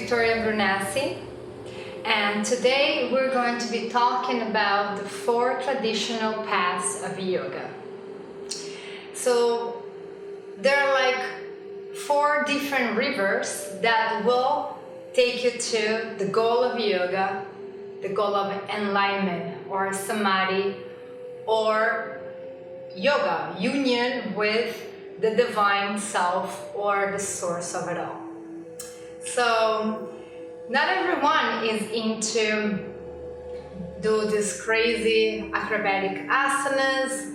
Victoria Brunassi, and today we're going to be talking about the 4 traditional paths of yoga. So there are like 4 different rivers that will take you to the goal of yoga, the goal of enlightenment or samadhi, or yoga, union with the divine self or the source of it all. So not everyone is into do these crazy acrobatic asanas.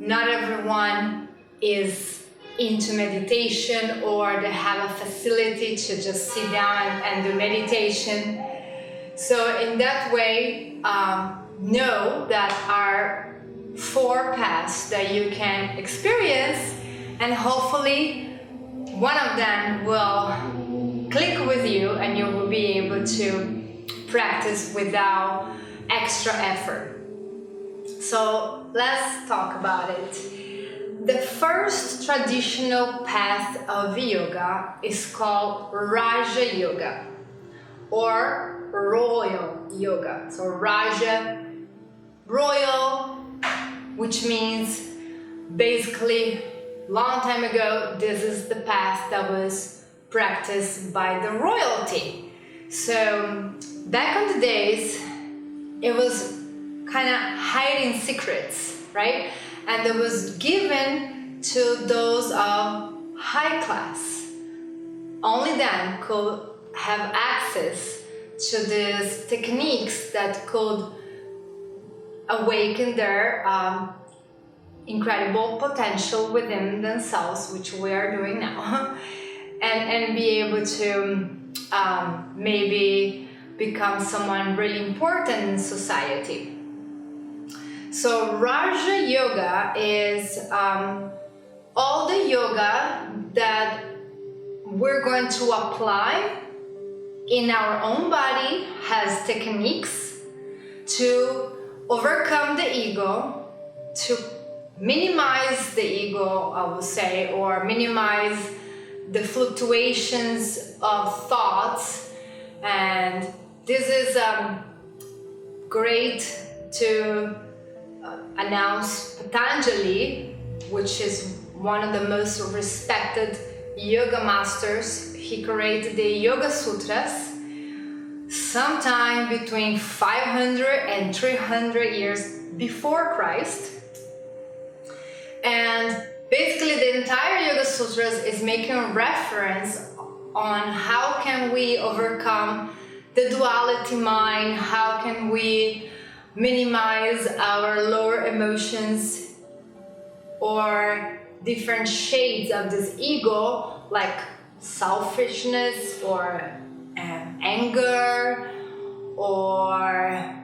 Not everyone is into meditation, or they have a facility to just sit down and do meditation. So in that way, know that are 4 paths that you can experience, and hopefully one of them will click with you and you will be able to practice without extra effort. So let's talk about it. The first traditional path of yoga is called Raja Yoga or Royal Yoga. So Raja, royal, which means basically long time ago this is the path that was practiced by the royalty. So back in the days it was kind of hiding secrets, right? And it was given to those of high class. Only them could have access to these techniques that could awaken their incredible potential within themselves, which we are doing now, and be able to maybe become someone really important in society. So Raja Yoga is all the yoga that we're going to apply in our own body, has techniques to overcome the ego, to minimize the ego, I would say, or minimize the fluctuations of thoughts. And this is great to announce Patanjali, which is one of the most respected yoga masters. He created the Yoga Sutras sometime between 500 and 300 years before Christ. And basically the entire Yoga Sutras is making a reference on how can we overcome the duality mind, how can we minimize our lower emotions or different shades of this ego, like selfishness or anger or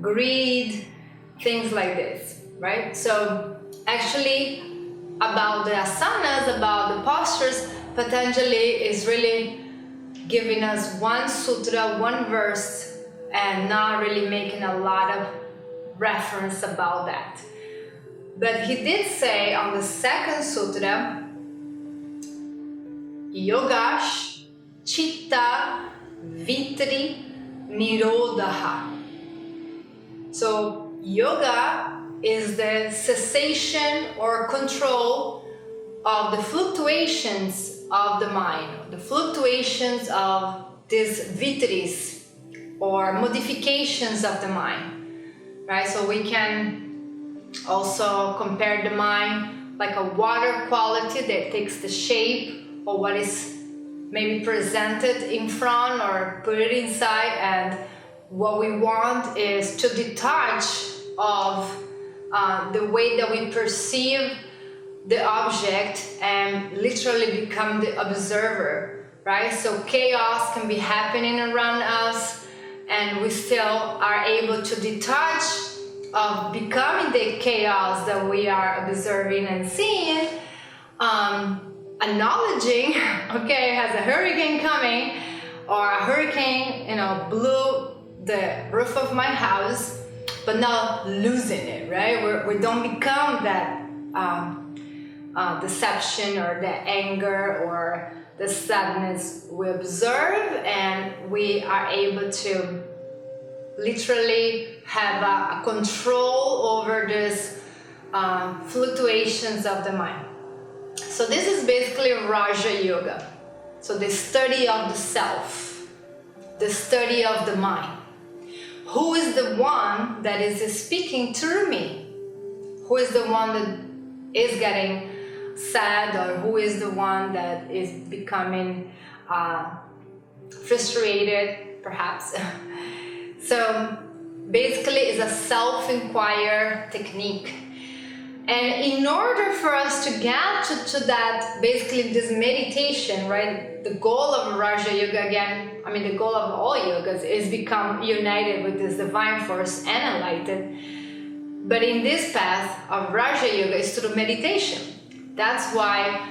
greed, things like this, right? So actually about the asanas, about the postures, Patanjali is really giving us one sutra, one verse, and not really making a lot of reference about that. But he did say on the 2nd sutra, Yogash Chitta Vitri Nirodha. So yoga is the cessation or control of the fluctuations of the mind, the fluctuations of these vitris or modifications of the mind, right? So we can also compare the mind like a water quality that takes the shape or what is maybe presented in front or put it inside, and what we want is to detach of the way that we perceive the object and literally become the observer, right? So chaos can be happening around us and we still are able to detach of becoming the chaos that we are observing and seeing, acknowledging, okay, has a hurricane coming, or a hurricane, blew the roof of my house, but not losing it, right? We don't become that deception or the anger or the sadness we observe, and we are able to literally have a control over these fluctuations of the mind. So this is basically Raja Yoga. So the study of the self, the study of the mind. Who is the one that is speaking through me? Who is the one that is getting sad, or who is the one that is becoming frustrated, perhaps? So basically it's a self-inquire technique. And in order for us to get to that, basically this meditation, right? The goal of Raja Yoga, again, I mean the goal of all yogas is become united with this divine force and enlightened. But in this path of Raja Yoga is through meditation. That's why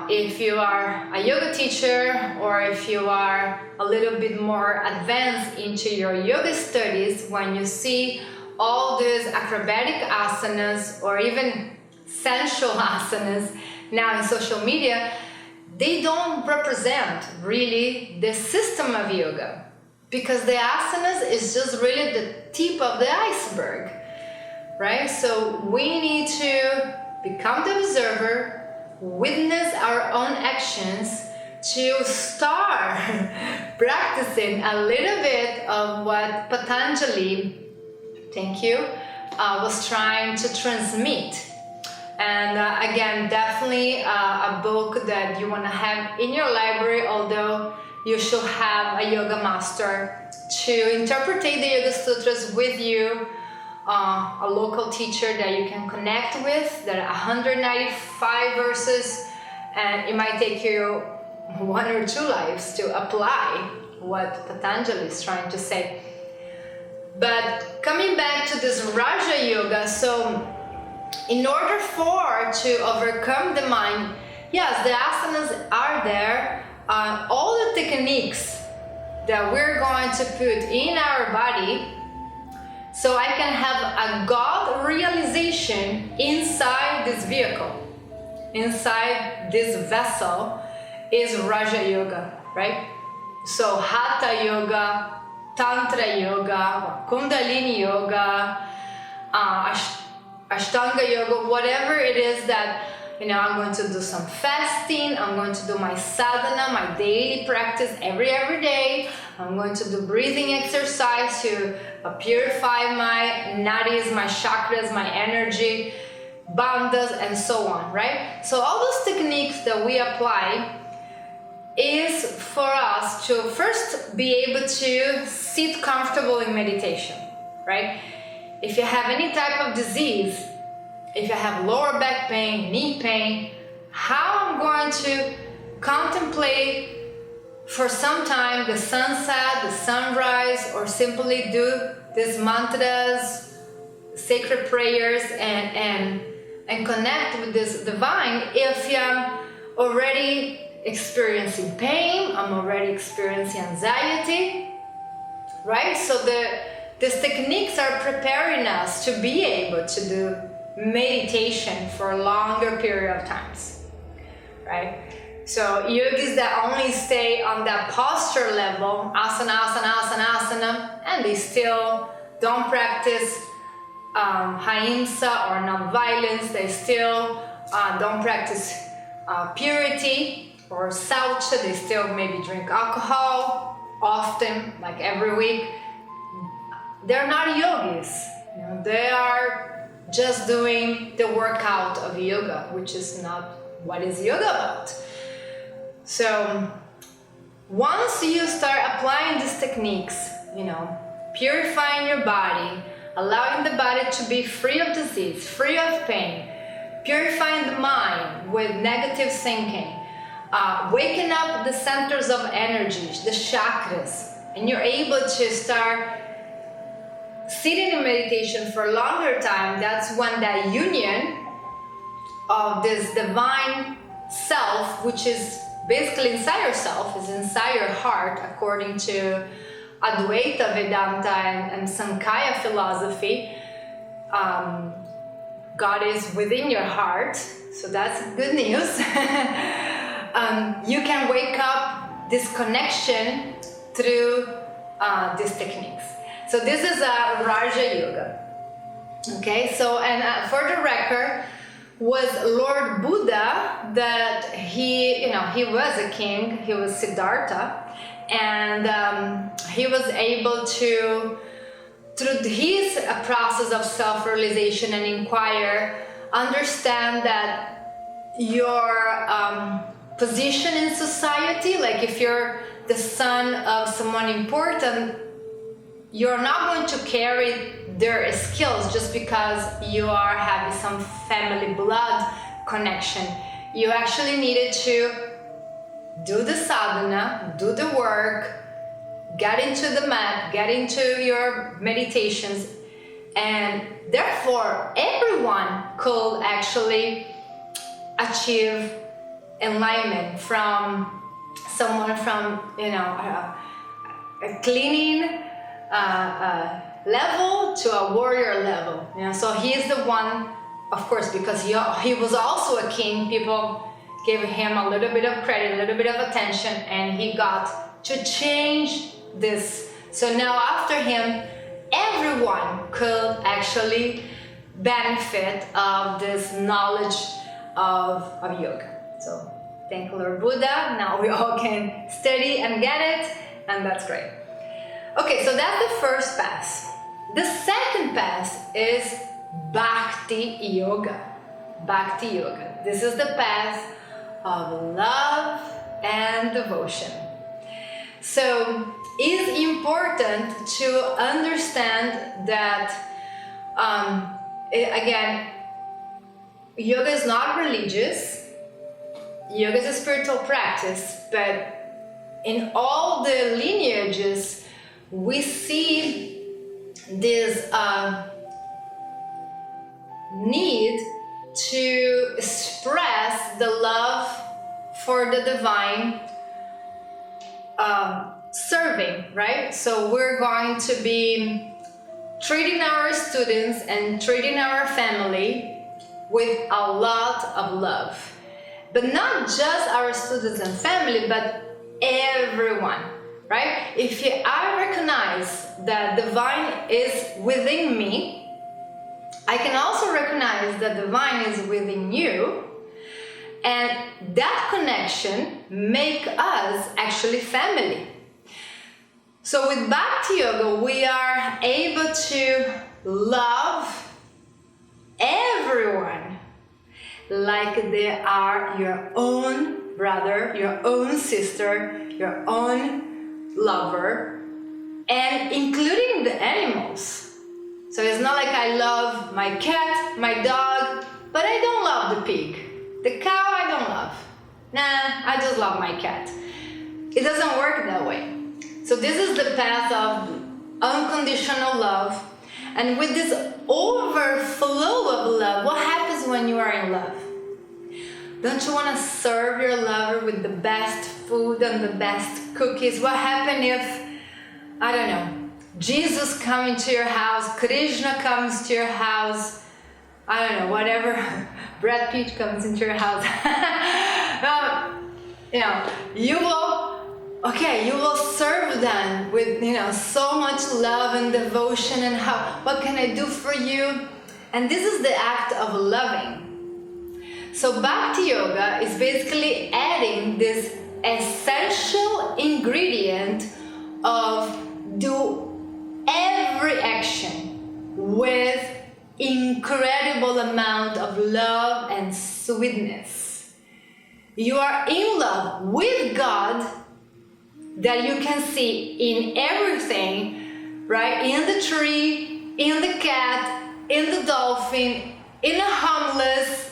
if you are a yoga teacher, or if you are a little bit more advanced into your yoga studies, when you see all these acrobatic asanas or even sensual asanas now in social media, they don't represent really the system of yoga, because the asanas is just really the tip of the iceberg, right? So we need to become the observer, witness our own actions, to start practicing a little bit of what Patanjali, thank you, was trying to transmit. And again, definitely a book that you want to have in your library, although you should have a yoga master to interpret the yoga sutras with you, a local teacher that you can connect with. There are 195 verses, and it might take you 1 or 2 lives to apply what Patanjali is trying to say. But coming back to this Raja Yoga, so in order to overcome the mind, yes, the asanas are there, all the techniques that we're going to put in our body, so I can have a God realization inside this vehicle, inside this vessel, is Raja Yoga, right? So Hatha Yoga, Tantra Yoga, Kundalini Yoga, Ashtanga Yoga, whatever it is that, I'm going to do some fasting, I'm going to do my sadhana, my daily practice every day. I'm going to do breathing exercise to purify my nadis, my chakras, my energy, bandhas, and so on, right? So all those techniques that we apply is for us to first be able to sit comfortable in meditation, right? If you have any type of disease, if you have lower back pain, knee pain, how I'm going to contemplate for some time the sunset, the sunrise, or simply do these mantras, sacred prayers, and connect with this divine if I'm already experiencing pain, I'm already experiencing anxiety, right? So these techniques are preparing us to be able to do meditation for a longer period of times, right? So yogis that only stay on that posture level, asana, asana, asana, asana, and they still don't practice ahimsa or non-violence, they still don't practice purity or saucha, they still maybe drink alcohol often, like every week. They're not yogis, they are just doing the workout of yoga, which is not what is yoga about. So once you start applying these techniques, purifying your body, allowing the body to be free of disease, free of pain, purifying the mind with negative thinking, waking up the centers of energy, the chakras, and you're able to start sitting in meditation for a longer time. That's when that union of this divine self, which is basically inside yourself, is inside your heart, according to Advaita Vedanta and Sankhya philosophy. God is within your heart, so that's good news. you can wake up this connection through these techniques. So this is a Raja Yoga. Okay, so and for the record, was Lord Buddha that he was a king, he was Siddhartha, and he was able to, through his process of self-realization and inquire, understand that your position in society, like if you're the son of someone important, you're not going to carry their skills just because you are having some family blood connection. You actually needed to do the sadhana, do the work, get into the mat, get into your meditations, and therefore everyone could actually achieve enlightenment, from someone from a cleaning level to a warrior level. So he is the one, of course, because he was also a king. People gave him a little bit of credit, a little bit of attention, and he got to change this. So now after him, everyone could actually benefit of this knowledge of yoga. So thank Lord Buddha. Now we all can study and get it, and that's great. Okay, so that's the first path. The second path is Bhakti Yoga. Bhakti Yoga. This is the path of love and devotion. So it's important to understand that, again, yoga is not religious. Yoga is a spiritual practice, but in all the lineages, we see this need to express the love for the divine, serving, right? So we're going to be treating our students and treating our family with a lot of love. But not just our students and family, but everyone. Right? If I recognize that divine is within me, I can also recognize that divine is within you, and that connection make us actually family. So with Bhakti Yoga, we are able to love everyone like they are your own brother, your own sister, your own lover, and including the animals. So it's not like I love my cat, my dog, but I don't love the pig. The cow I don't love. Nah, I just love my cat. It doesn't work that way. So this is the path of unconditional love. And with this overflow of love, what happens when you are in love? Don't you want to serve your lover with the best food and the best cookies? What happens if, I don't know, Jesus comes to your house, Krishna comes to your house, I don't know, whatever, Brad Pitt comes into your house. You will serve them with, so much love and devotion, and what can I do for you? And this is the act of loving. So Bhakti Yoga is basically adding this essential ingredient of do every action with incredible amount of love and sweetness. You are in love with God that you can see in everything, right? In the tree, in the cat, in the dolphin, in the homeless,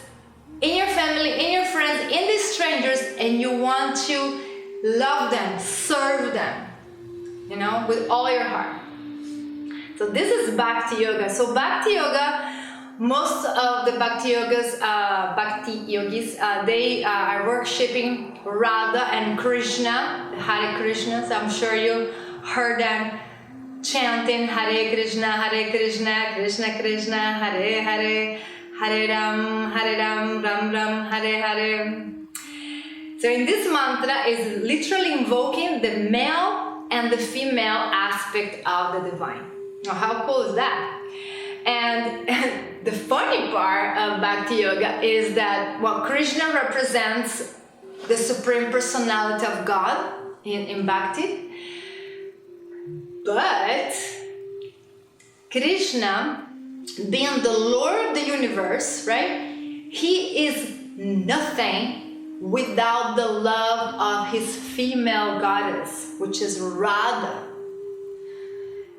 in your family, in your friends, in these strangers, and you want to love them, serve them, with all your heart. So this is Bhakti Yoga. So Bhakti Yoga, most of the Bhakti Yogis, they are worshipping Radha and Krishna, the Hare Krishna. So I'm sure you heard them chanting Hare Krishna, Krishna Krishna, Hare Hare, Hare Ram, Ram Ram, Hare Hare. So in this mantra is literally invoking the male and the female aspect of the divine. Now, how cool is that? And the funny part of Bhakti Yoga is that, well, Krishna represents the Supreme Personality of God in Bhakti, but Krishna, being the Lord of the universe, right? He is nothing without the love of his female goddess, which is Radha.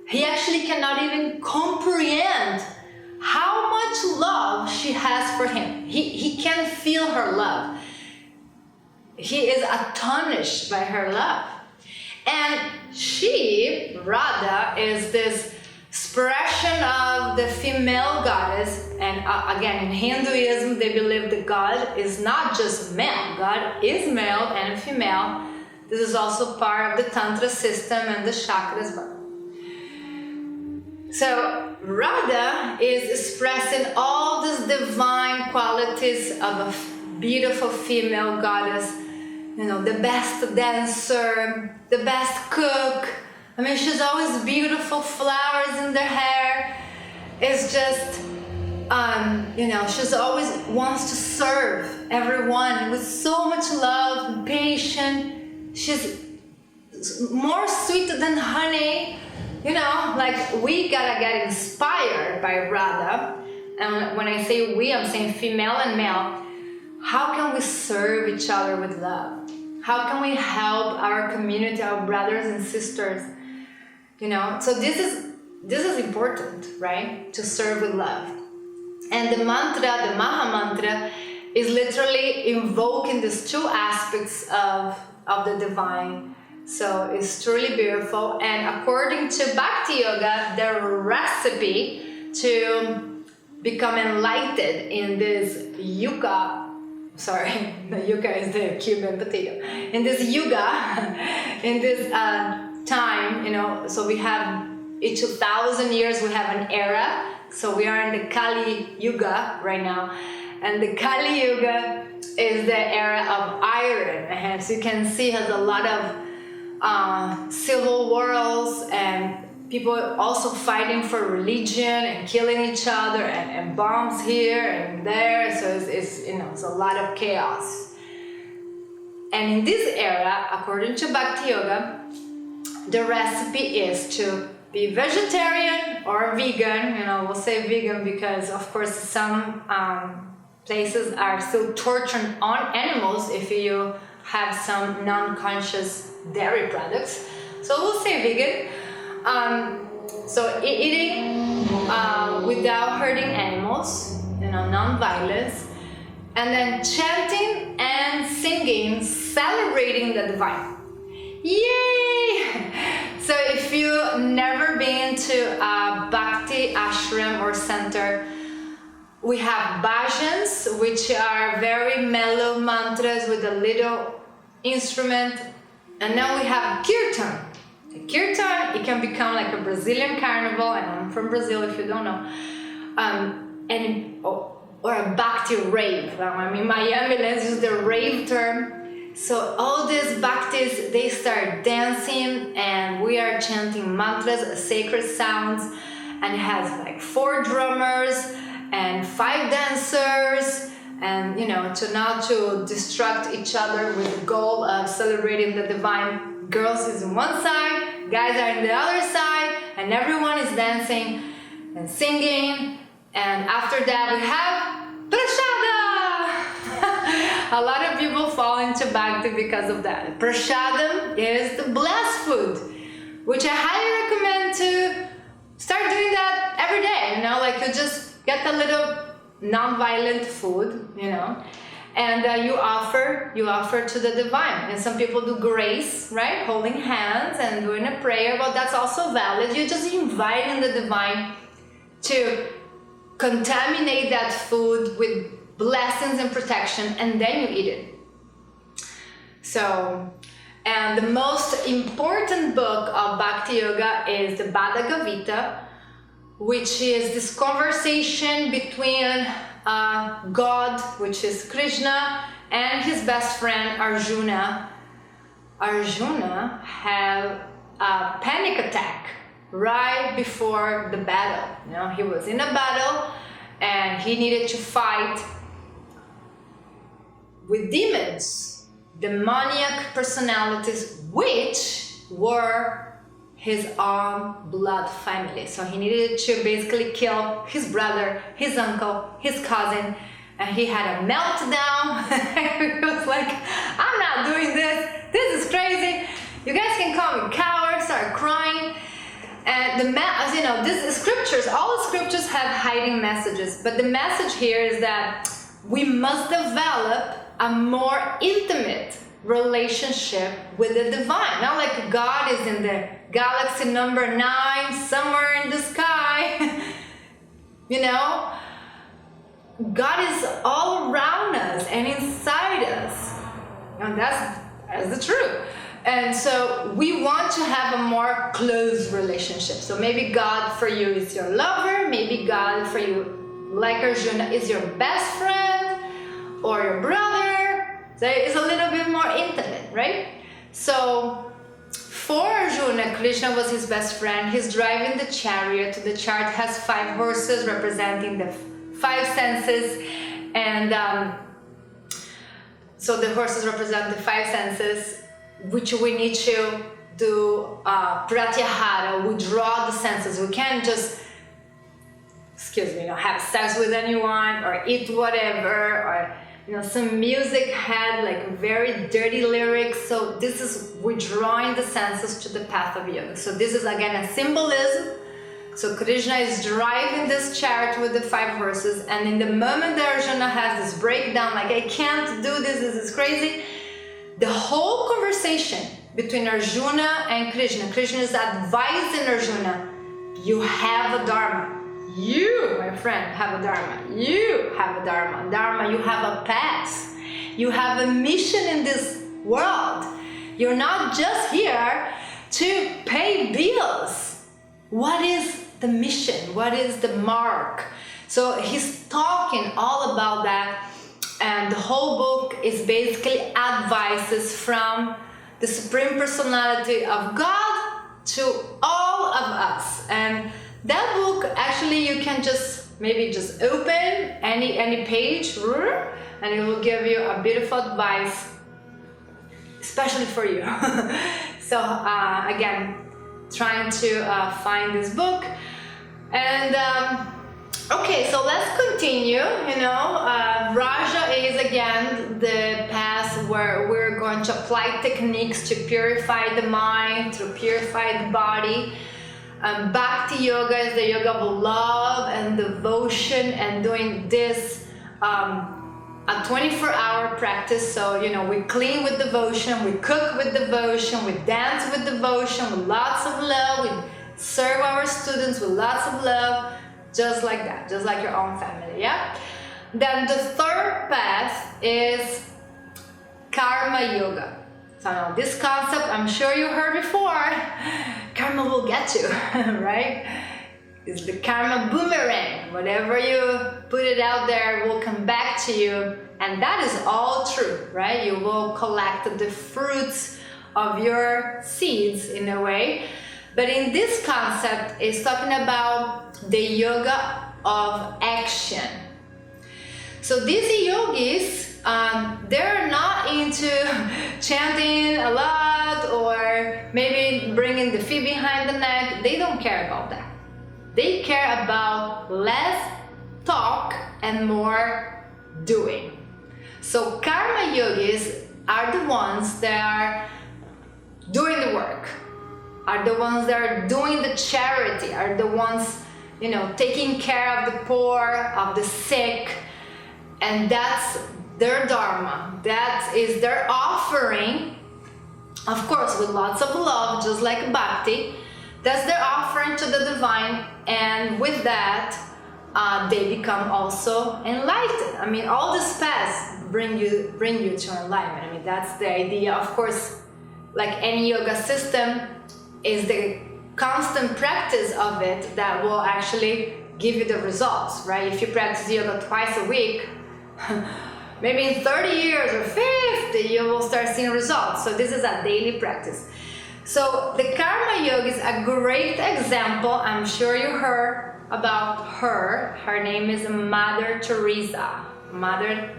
He actually cannot even comprehend how much love she has for him. He can feel her love. He is astonished by her love. And she, Radha, is this expression of the female goddess. And again, in Hinduism, they believe that God is not just male. God is male and female. This is also part of the Tantra system and the chakras. So Radha is expressing all these divine qualities of a beautiful female goddess. You know, the best dancer, the best cook. I mean, she's always beautiful, flowers in her hair. It's just, you know, she's always wants to serve everyone with so much love and patience. She's more sweet than honey. You know, like we gotta get inspired by Radha. And when I say we, I'm saying female and male. How can we serve each other with love? How can we help our community, our brothers and sisters? You know, so this is important, right? To serve with love. And the mantra, the Maha Mantra, is literally invoking these two aspects of the divine. So it's truly beautiful. And according to Bhakti Yoga, the recipe to become enlightened in this yuga, sorry, the yuga is the Cuban potato. In this yuga, in this time, you know, so we have each 1,000 years we have an era. So we are in the Kali Yuga right now. And the Kali Yuga is the era of iron. And so you can see it has a lot of civil wars and people also fighting for religion and killing each other and bombs here and there. So it's you know, it's a lot of chaos. And in this era, according to Bhakti Yoga, the recipe is to be vegetarian or vegan. You know, we'll say vegan because of course some places are still torturing on animals if you have some non-conscious dairy products. So we'll say vegan. So eating without hurting animals, you know, non-violence, and then chanting and singing, celebrating the divine. Yay! So if you've never been to a Bhakti ashram or center, we have bhajans, which are very mellow mantras with a little instrument, and then we have kirtan. The kirtan, it can become like a Brazilian carnival, and I'm from Brazil if you don't know, or a Bhakti rave. I mean, Miami, let's use the rave term. So all these Bhaktis, they start dancing, and we are chanting mantras, sacred sounds, and it has like 4 drummers and 5 dancers, and you know, to distract each other with the goal of celebrating the divine. Girls is on one side, guys are on the other side, and everyone is dancing and singing. And after that we have prashada. A lot of people fall into Bhakti because of that. Prashadam is the blessed food, which I highly recommend to start doing that every day. You know, like you just get a little non-violent food, you know, and you offer to the divine. And some people do grace, right, holding hands and doing a prayer. Well, that's also valid. You're just inviting the divine to contaminate that food with blessings and protection, and then you eat it. So, and the most important book of Bhakti Yoga is the Bhagavad Gita, which is this conversation between God, which is Krishna, and his best friend Arjuna. Arjuna had a panic attack right before the battle. You know, he was in a battle and he needed to fight with demons, demoniac personalities, which were his own blood family. So he needed to basically kill his brother, his uncle, his cousin, and he had a meltdown. He was like, I'm not doing this. This is crazy. You guys can call me coward, start crying. And as you know, these scriptures, all the scriptures have hiding messages, but the message here is that we must develop a more intimate relationship with the divine. Not like God is in the galaxy number 9, somewhere in the sky. You know, God is all around us and inside us. And that's the truth. And so we want to have a more close relationship. So maybe God for you is your lover, maybe God for you, like Arjuna, is your best friend or your brother. So it's a little bit more intimate, right? So for Arjuna, Krishna was his best friend. He's driving the chariot. The chariot has 5 horses representing the 5 senses. And so the horses represent the 5 senses, which we need to do pratyahara, withdraw the senses. We can't just, have sex with anyone or eat whatever, or some music had like very dirty lyrics. So this is withdrawing the senses to the path of yoga. So this is again a symbolism. So Krishna is driving this chariot with the 5 horses, and in the moment that Arjuna has this breakdown, like I can't do this is crazy, the whole conversation between Arjuna and Krishna is advising Arjuna, you have a dharma. You, my friend, have a dharma. You have a dharma. Dharma, you have a path. You have a mission in this world. You're not just here to pay bills. What is the mission? What is the mark? So he's talking all about that. And the whole book is basically advices from the Supreme Personality of God to all of us. And that book, actually, you can maybe just open any page, and it will give you a beautiful advice, especially for you. So again, trying to find this book. And okay, so let's continue. Raja is again the path where we're going to apply techniques to purify the mind, to purify the body. Bhakti Yoga is the yoga of love and devotion, and doing this a 24-hour practice. So we clean with devotion, we cook with devotion, we dance with devotion, with lots of love, we serve our students with lots of love. Just like that, just like your own family, yeah? Then the third path is Karma Yoga. So now this concept, I'm sure you heard before, karma will get you, right? It's the karma boomerang. Whatever you put it out there will come back to you. And that is all true, right? You will collect the fruits of your seeds in a way. But in this concept, it's talking about the yoga of action. So these yogis, they're not into chanting a lot or maybe bringing the feet behind the neck. They don't care about that. They care about less talk and more doing. So karma yogis are the ones that are doing the work, are the ones that are doing the charity, are the ones, taking care of the poor, of the sick, and that's their dharma. That is their offering, of course, with lots of love, just like bhakti. That's their offering to the divine, and with that, they become also enlightened. I mean, all these paths bring you to enlightenment. I mean, that's the idea. Of course, like any yoga system, is the constant practice of it that will actually give you the results, right? If you practice yoga twice a week, maybe in 30 years or 50, you will start seeing results. So this is a daily practice. So the Karma Yoga is a great example. I'm sure you heard about her. Her name is Mother Teresa. Mother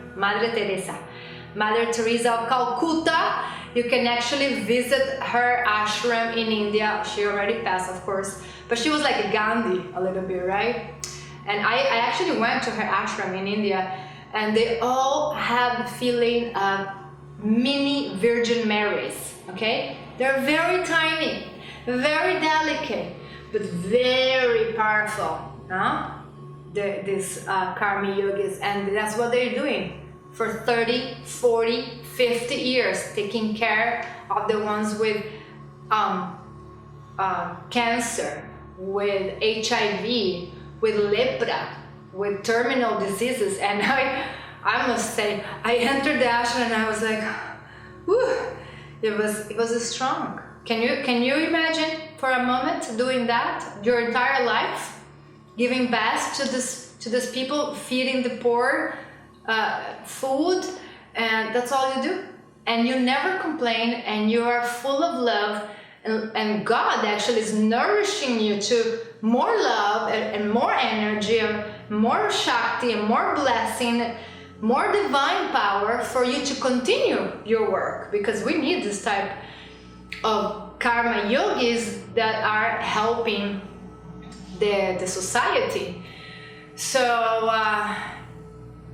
Teresa of Calcutta. You can actually visit her ashram in India. She already passed, of course, but she was like a Gandhi a little bit, right? And I actually went to her ashram in India, and they all have the feeling of mini Virgin Marys, okay? They're very tiny, very delicate, but very powerful, huh? These Karma Yogis, and that's what they're doing for 30, 40, 50 years, taking care of the ones with cancer, with HIV, with lepra, with terminal diseases. And I must say, I entered the ashram and I was like, whew, it was strong. Can you imagine for a moment doing that your entire life, giving bath to these people, feeding the poor, food, and that's all you do, and you never complain, and you are full of love, and God actually is nourishing you to more love and more energy and more Shakti and more blessing, more divine power for you to continue your work, because we need this type of Karma Yogis that are helping the society. So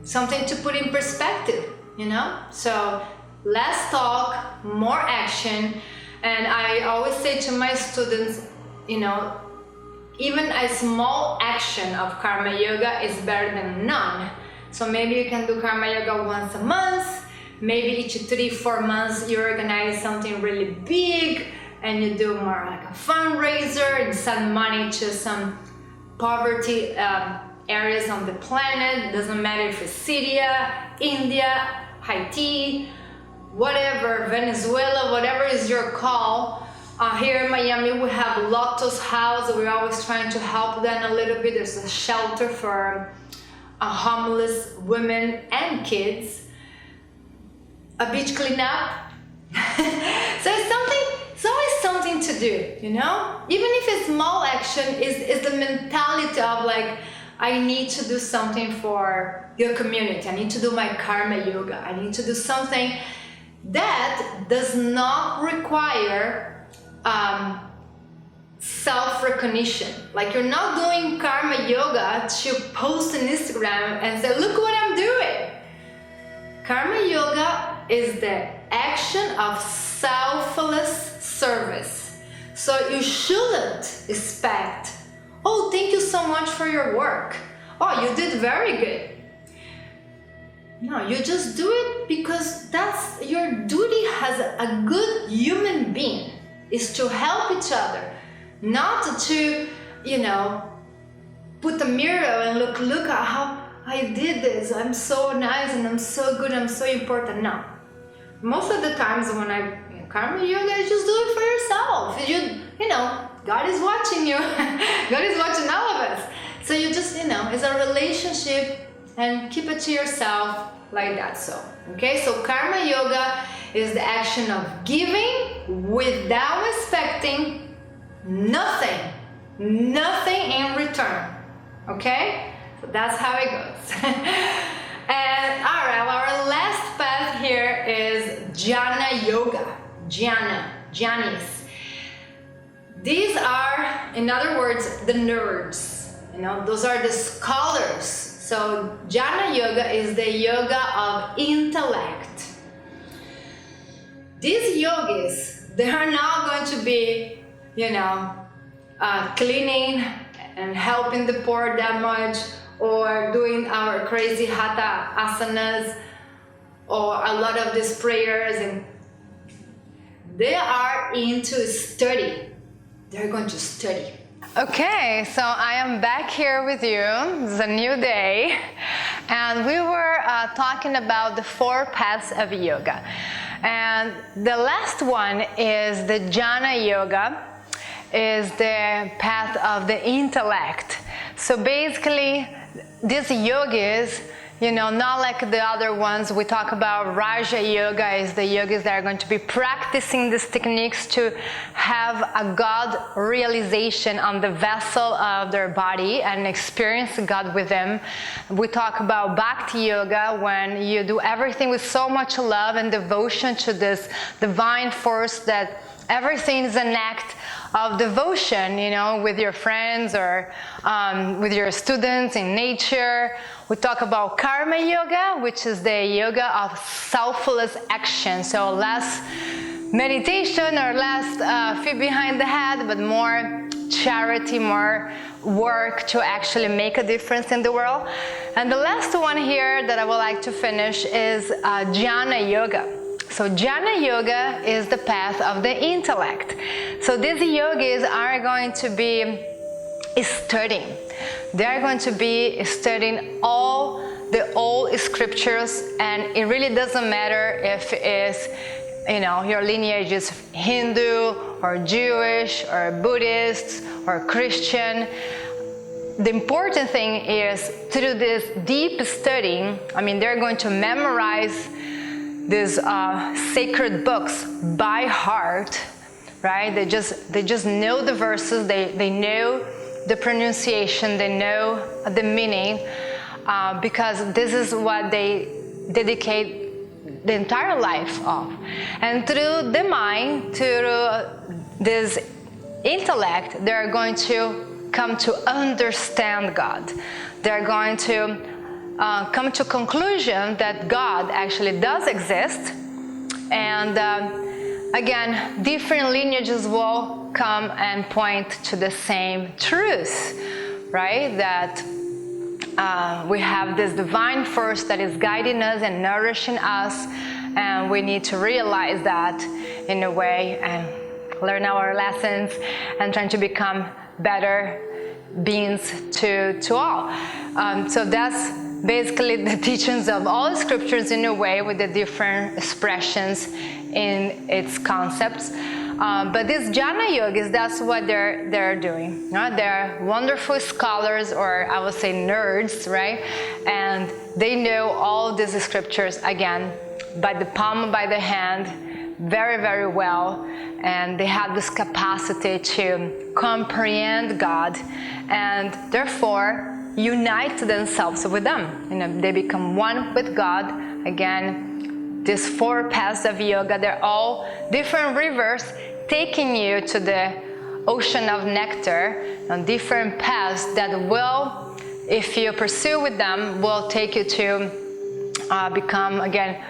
something to put in perspective, you know? So less talk, more action. And I always say to my students, you know, even a small action of Karma Yoga is better than none. So maybe you can do Karma Yoga once a month, maybe each 3-4 months you organize something really big and you do more like a fundraiser and send money to some poverty areas on the planet. Doesn't matter if it's Syria, India, Haiti, whatever, Venezuela, whatever is your call. Here in Miami we have Lotus House. We're always trying to help them a little bit. There's a shelter for homeless women and kids. A beach cleanup. So it's always something to do, you know? Even if it's small action, is the mentality of like, I need to do something for your community. I need to do my Karma Yoga. I need to do something that does not require self-recognition. Like, you're not doing Karma Yoga to post on Instagram and say, look what I'm doing. Karma Yoga is the action of selfless service. So you shouldn't expect, oh, thank you so much for your work. Oh, you did very good. No, you just do it because that's your duty as a good human being, is to help each other, not to, you know, put a mirror and look at how I did this. I'm so nice and I'm so good, I'm so important. No. Most of the times when Karma Yoga, you just do it for yourself. You know, God is watching you. God is watching all of us. So you just, you know, it's a relationship, and keep it to yourself like that. So, okay, so Karma Yoga is the action of giving without expecting nothing in return. Okay, so that's how it goes. And all right, our last path here is Jnana Yoga. Jnanis. These are, in other words, the nerds. You know, those are the scholars. So Jnana Yoga is the yoga of intellect. These yogis, they are not going to be, you know, cleaning and helping the poor that much, or doing our crazy hatha asanas, or a lot of these prayers, and they are into study. They're going to study. Okay, so I am back here with you. It's a new day, and we were talking about the 4 paths of yoga, and the last one is the Jnana Yoga, is the path of the intellect. So basically, these yogis, not like the other ones. We talk about Raja Yoga is the yogis that are going to be practicing these techniques to have a God realization on the vessel of their body and experience God with them. We talk about Bhakti Yoga, when you do everything with so much love and devotion to this divine force that everything is an act of devotion, with your friends or with your students in nature. We talk about Karma Yoga, which is the yoga of selfless action. So less meditation or less feet behind the head, but more charity, more work to actually make a difference in the world. And the last one here that I would like to finish is Jnana Yoga. So Jnana Yoga is the path of the intellect. So these yogis are going to be studying. They're going to be studying all the old scriptures, and it really doesn't matter if it's, your lineage is Hindu or Jewish or Buddhist or Christian. The important thing is through this deep studying, they're going to memorize these sacred books by heart, right? They just know the verses, they know the pronunciation, they know the meaning, because this is what they dedicate the entire life of. And through the mind, through this intellect, they're going to come to understand God. They're going to come to conclusion that God actually does exist. And again, different lineages will come and point to the same truth, right? That we have this divine force that is guiding us and nourishing us, and we need to realize that in a way and learn our lessons and trying to become better beings to all. So that's basically the teachings of all scriptures in a way, with the different expressions in its concepts. But these Jnana yogis, that's what they're doing. They're wonderful scholars, or I would say nerds, right? And they know all these scriptures, again, by the palm, by the hand, very, very well. And they have this capacity to comprehend God, and therefore unite themselves with them. They become one with God. Again, these 4 paths of yoga, they're all different rivers taking you to the ocean of nectar, and different paths that will, if you pursue with them, will take you to become, again,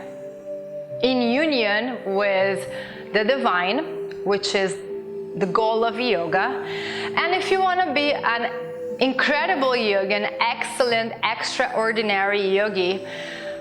in union with the divine, which is the goal of yoga. And if you want to be an incredible yogi, an excellent, extraordinary yogi,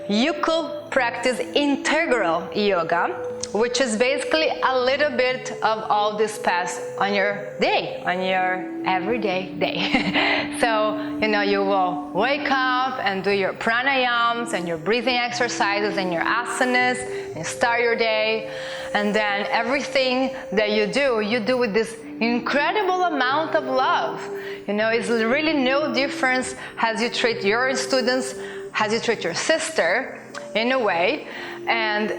you could practice integral yoga, which is basically a little bit of all this paths on your day, on your everyday day. So, you will wake up and do your pranayams and your breathing exercises and your asanas, and start your day. And then everything that you do with this incredible amount of love. It's really no difference as you treat your students, as you treat your sister, in a way, and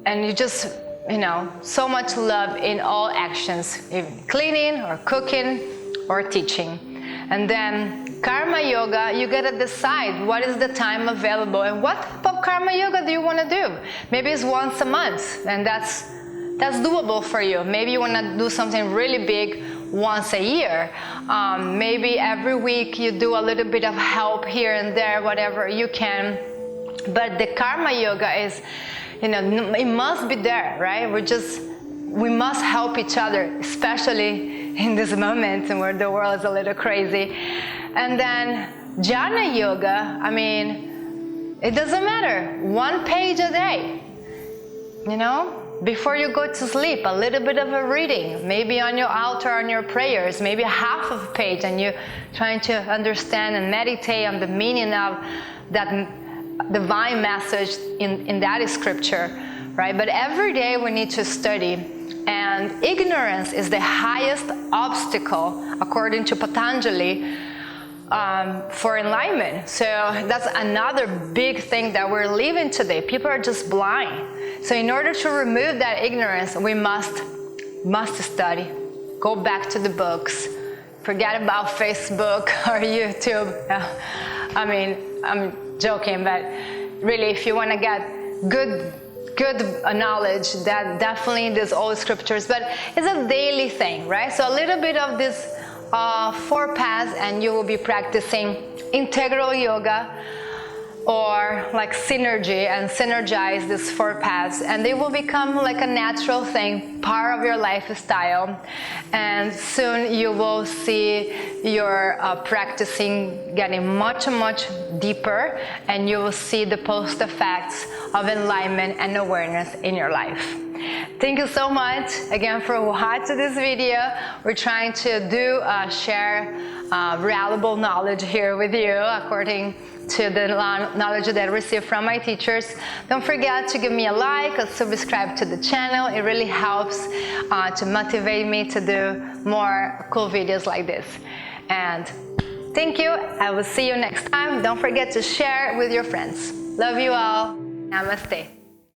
you just, so much love in all actions, even cleaning or cooking or teaching. And then Karma Yoga, you gotta decide what is the time available and what type of Karma Yoga do you want to do. Maybe it's once a month, and that's doable for you. Maybe you want to do something really big once a year. Maybe every week you do a little bit of help here and there, whatever you can. But the Karma Yoga is, it must be there, right? We must help each other, especially in this moment where the world is a little crazy. And then Jnana Yoga, it doesn't matter. 1 page a day, before you go to sleep, a little bit of a reading, maybe on your altar, on your prayers, maybe half of a page, and you're trying to understand and meditate on the meaning of that divine message in that scripture, right? But every day we need to study, and ignorance is the highest obstacle, according to Patanjali, for enlightenment. So that's another big thing that we're living today. People are just blind. So in order to remove that ignorance, we must study. Go back to the books. Forget about Facebook or YouTube. I mean, I'm joking, but really, if you want to get good knowledge, that definitely there's all scriptures, but it's a daily thing, right? So a little bit of this 4 paths, and you will be practicing integral yoga, or like synergy, and synergize these 4 paths, and they will become like a natural thing, part of your lifestyle. And soon you will see your practicing getting much deeper, and you will see the post effects of enlightenment and awareness in your life. Thank you so much again for watching this video. We're trying to share valuable knowledge here with you according to the knowledge that I received from my teachers. Don't forget to give me a like or subscribe to the channel. It really helps to motivate me to do more cool videos like this. And thank you. I will see you next time. Don't forget to share with your friends. Love you all. Namaste.